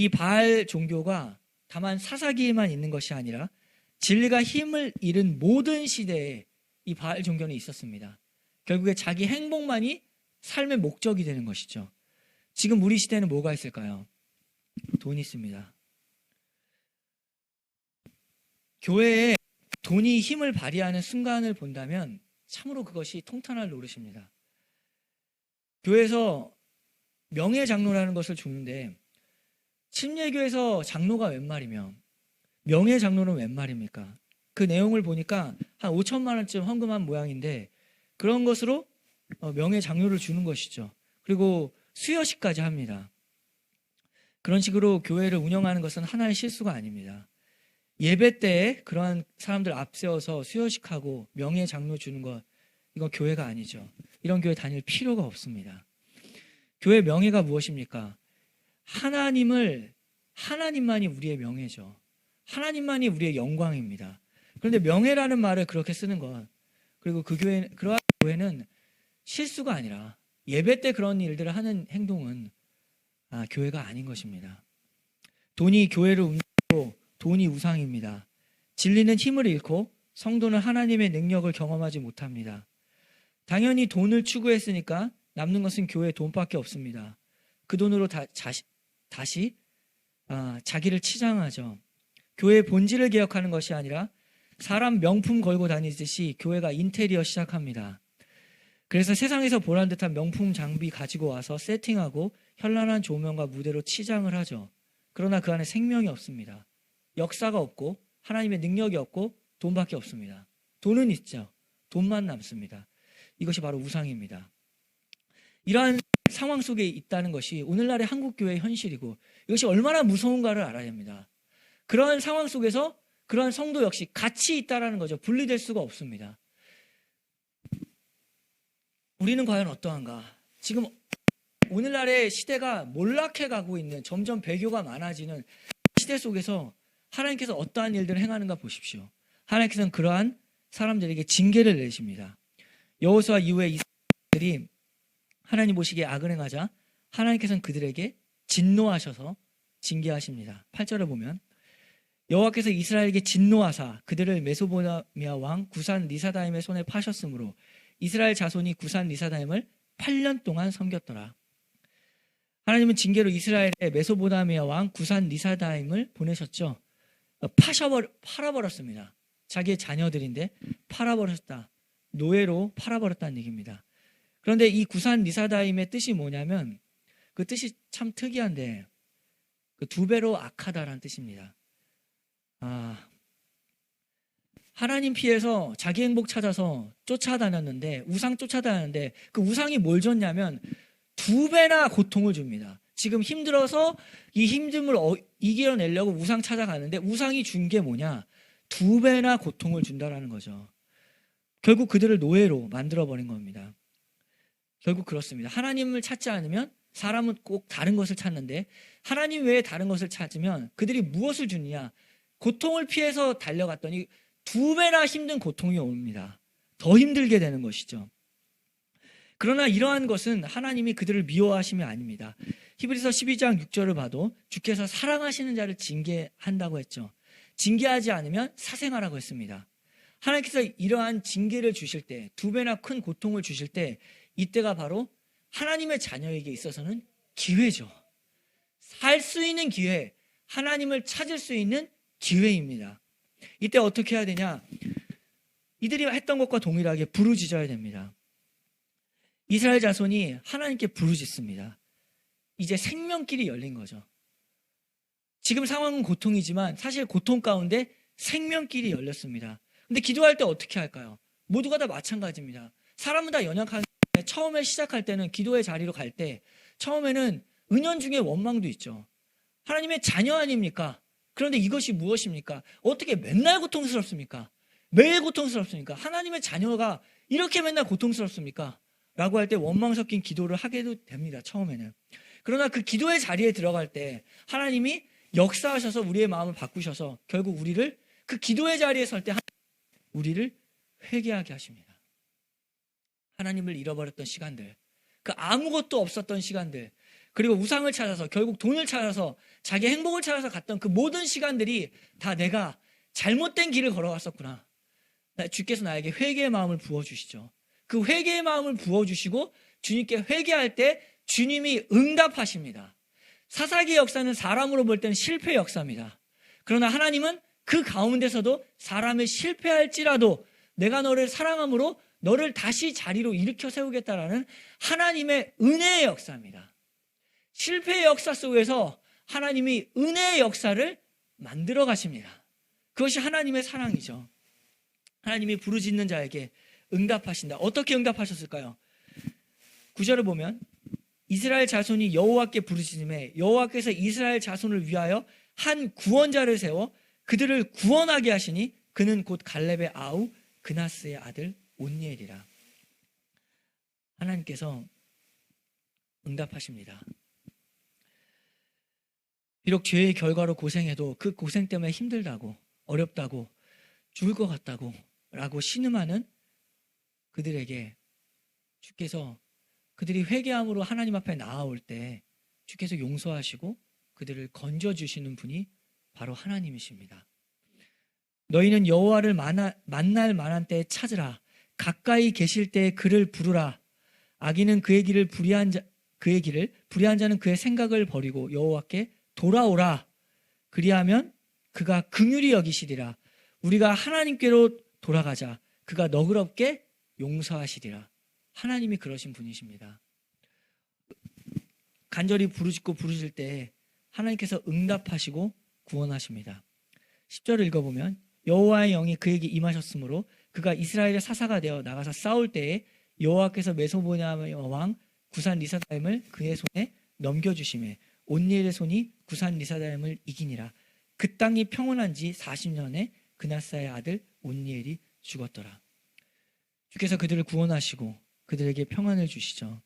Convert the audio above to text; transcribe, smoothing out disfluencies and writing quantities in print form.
이 바알 종교가 다만 사사기에만 있는 것이 아니라 진리가 힘을 잃은 모든 시대에 이 바알 종교는 있었습니다. 결국에 자기 행복만이 삶의 목적이 되는 것이죠. 지금 우리 시대에는 뭐가 있을까요? 돈이 있습니다. 교회에 돈이 힘을 발휘하는 순간을 본다면 참으로 그것이 통탄할 노릇입니다. 교회에서 명예장로라는 것을 주는데 침례교에서 장로가 웬 말이며 명예장로는 웬 말입니까? 그 내용을 보니까 한 5천만 원쯤 헌금한 모양인데 그런 것으로 명예장로를 주는 것이죠. 그리고 수여식까지 합니다. 그런 식으로 교회를 운영하는 것은 하나의 실수가 아닙니다. 예배 때에 그러한 사람들 앞세워서 수여식하고 명예장로 주는 것, 이건 교회가 아니죠. 이런 교회 다닐 필요가 없습니다. 교회 명예가 무엇입니까? 하나님만이 우리의 명예죠. 하나님만이 우리의 영광입니다. 그런데 명예라는 말을 그렇게 쓰는 것, 그리고 그러한 교회는 실수가 아니라 예배 때 그런 일들을 하는 행동은 교회가 아닌 것입니다. 돈이 교회를 움직이고 돈이 우상입니다. 진리는 힘을 잃고 성도는 하나님의 능력을 경험하지 못합니다. 당연히 돈을 추구했으니까 남는 것은 교회에 돈밖에 없습니다. 그 돈으로 다시 자기를 치장하죠. 교회의 본질을 개혁하는 것이 아니라 사람 명품 걸고 다니듯이 교회가 인테리어 시작합니다. 그래서 세상에서 보란듯한 명품 장비 가지고 와서 세팅하고 현란한 조명과 무대로 치장을 하죠. 그러나 그 안에 생명이 없습니다. 역사가 없고 하나님의 능력이 없고 돈밖에 없습니다. 돈은 있죠. 돈만 남습니다. 이것이 바로 우상입니다. 이러한 상황 속에 있다는 것이 오늘날의 한국교회의 현실이고 이것이 얼마나 무서운가를 알아야 합니다. 그러한 상황 속에서 그러한 성도 역시 같이 있다는 거죠. 분리될 수가 없습니다. 우리는 과연 어떠한가? 지금 오늘날의 시대가 몰락해 가고 있는, 점점 배교가 많아지는 시대 속에서 하나님께서 어떠한 일들을 행하는가 보십시오. 하나님께서는 그러한 사람들에게 징계를 내십니다. 여호수아 이후에 이스라엘들이 하나님 보시기에 악을 행하자 하나님께서는 그들에게 진노하셔서 징계하십니다. 8절을 보면 여호와께서 이스라엘에게 진노하사 그들을 메소포타미아 왕 구산 리사다임의 손에 파셨으므로 이스라엘 자손이 구산 리사다임을 8년 동안 섬겼더라. 하나님은 징계로 이스라엘의 메소포타미아 왕 구산 리사다임을 보내셨죠. 팔아버렸습니다. 자기의 자녀들인데 팔아버렸다. 노예로 팔아버렸다는 얘기입니다. 그런데 이 구산 리사다임의 뜻이 뭐냐면 그 뜻이 참 특이한데 그 두 배로 악하다라는 뜻입니다. 하나님 피해서 자기 행복 찾아서 쫓아다녔는데 우상 쫓아다녔는데 그 우상이 뭘 줬냐면 두 배나 고통을 줍니다. 지금 힘들어서 이 힘듦을 이겨내려고 우상 찾아가는데 우상이 준 게 뭐냐? 두 배나 고통을 준다라는 거죠. 결국 그들을 노예로 만들어버린 겁니다. 결국 그렇습니다. 하나님을 찾지 않으면 사람은 꼭 다른 것을 찾는데 하나님 외에 다른 것을 찾으면 그들이 무엇을 주느냐? 고통을 피해서 달려갔더니 두 배나 힘든 고통이 옵니다. 더 힘들게 되는 것이죠. 그러나 이러한 것은 하나님이 그들을 미워하심이 아닙니다. 히브리서 12장 6절을 봐도 주께서 사랑하시는 자를 징계한다고 했죠. 징계하지 않으면 사생하라고 했습니다. 하나님께서 이러한 징계를 주실 때, 두 배나 큰 고통을 주실 때 이때가 바로 하나님의 자녀에게 있어서는 기회죠. 살 수 있는 기회, 하나님을 찾을 수 있는 기회입니다. 이때 어떻게 해야 되냐? 이들이 했던 것과 동일하게 부르짖어야 됩니다. 이스라엘 자손이 하나님께 부르짖습니다. 이제 생명길이 열린 거죠. 지금 상황은 고통이지만 사실 고통 가운데 생명길이 열렸습니다. 근데 기도할 때 어떻게 할까요? 모두가 다 마찬가지입니다. 사람은 다 연약한데 처음에 시작할 때는 기도의 자리로 갈 때 처음에는 은연중에 원망도 있죠. 하나님의 자녀 아닙니까? 그런데 이것이 무엇입니까? 어떻게 맨날 고통스럽습니까? 매일 고통스럽습니까? 하나님의 자녀가 이렇게 맨날 고통스럽습니까? 라고 할 때 원망 섞인 기도를 하게도 됩니다. 처음에는. 그러나 그 기도의 자리에 들어갈 때 하나님이 역사하셔서 우리의 마음을 바꾸셔서 결국 우리를 그 기도의 자리에 설 때 우리를 회개하게 하십니다. 하나님을 잃어버렸던 시간들, 그 아무것도 없었던 시간들, 그리고 우상을 찾아서 결국 돈을 찾아서 자기 행복을 찾아서 갔던 그 모든 시간들이 다 내가 잘못된 길을 걸어왔었구나. 주께서 나에게 회개의 마음을 부어주시죠. 그 회개의 마음을 부어주시고 주님께 회개할 때 주님이 응답하십니다. 사사기의 역사는 사람으로 볼 때는 실패의 역사입니다. 그러나 하나님은 그 가운데서도 사람이 실패할지라도 내가 너를 사랑함으로 너를 다시 자리로 일으켜 세우겠다라는 하나님의 은혜의 역사입니다. 실패의 역사 속에서 하나님이 은혜의 역사를 만들어 가십니다. 그것이 하나님의 사랑이죠. 하나님이 부르짖는 자에게 응답하신다. 어떻게 응답하셨을까요? 9절을 보면 이스라엘 자손이 여호와께 부르짖음에 여호와께서 이스라엘 자손을 위하여 한 구원자를 세워 그들을 구원하게 하시니 그는 곧 갈렙의 아우 그나스의 아들 온니엘이라. 하나님께서 응답하십니다. 비록 죄의 결과로 고생해도 그 고생 때문에 힘들다고 어렵다고 죽을 것 같다고 라고 신음하는 그들에게 주께서 그들이 회개함으로 하나님 앞에 나아올 때 주께서 용서하시고 그들을 건져주시는 분이 바로 하나님이십니다. 너희는 여호와를 만날 만한 때에 찾으라. 가까이 계실 때에 그를 부르라. 악인은 그의 길을 불의한 자는 그의 생각을 버리고 여호와께 돌아오라. 그리하면 그가 긍휼히 여기시리라. 우리가 하나님께로 돌아가자. 그가 너그럽게 용서하시리라. 하나님이 그러신 분이십니다. 간절히 부르짖고 부르실 때 하나님께서 응답하시고 구원하십니다. 10절을 읽어보면 여호와의 영이 그에게 임하셨으므로 그가 이스라엘의 사사가 되어 나가서 싸울 때에 여호와께서 메소포타미아 왕 구산 리사다임을 그의 손에 넘겨주시매 온니엘의 손이 구산 리사다임을 이기니라. 그 땅이 평온한 지 40년에 그나사의 아들 온니엘이 죽었더라. 주께서 그들을 구원하시고 그들에게 평안을 주시죠.